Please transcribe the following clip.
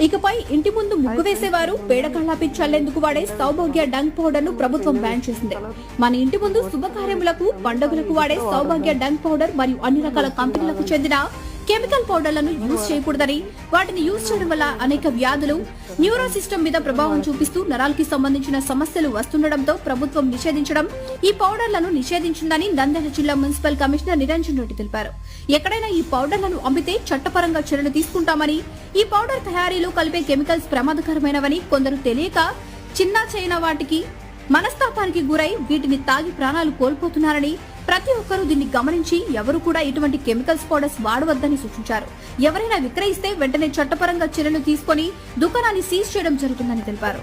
ఇకపై ఇంటి ముందు ముగ్గు వేసేవారు పేడ కళ్ళాపి చల్లేందుకు వాడే సౌభాగ్య డంగ్ పౌడర్ ను ప్రభుత్వం బ్యాన్ చేసింది. మన ఇంటి ముందు శుభకార్యములకు, పండుగలకు వాడే సౌభాగ్య డంగ్ పౌడర్ మరియు అన్ని రకాల కంపెనీలకు చెందిన కెమికల్ పౌడర్లను యూజ్ చేయకూడదని, వాటిని యూజ్ చేయడం వల్ల అనేక వ్యాధులు, న్యూరో సిస్టమ్ మీద ప్రభావం చూపిస్తూ నరాలకి సంబంధించిన సమస్యలు వస్తుండటంతో ప్రభుత్వం నిషేధించడం, ఈ పౌడర్లను నిషేధించిందని నంద్యాల జిల్లా మున్సిపల్ కమిషనర్ నిరంజన్ రెడ్డి తెలిపారు. ఎక్కడైనా ఈ పౌడర్లను అమ్మితే చట్టపరంగా చర్యలు తీసుకుంటామని, ఈ పౌడర్ తయారీలో కలిపే కెమికల్స్ ప్రమాదకరమైనవని, కొందరు తెలియక చిన్న చైన వాటికి మనస్తాపానికి గురై వీటిని తాగి ప్రాణాలు కోల్పోతున్నారని, ప్రతి ఒక్కరూ దీన్ని గమనించి ఎవరు కూడా ఇటువంటి కెమికల్స్ పౌడర్స్ వాడవద్దని సూచించారు. ఎవరైనా విక్రయిస్తే వెంటనే చట్టపరంగా చర్యలు తీసుకుని దుకాణాన్ని సీజ్ చేయడం జరుగుతుందని తెలిపారు.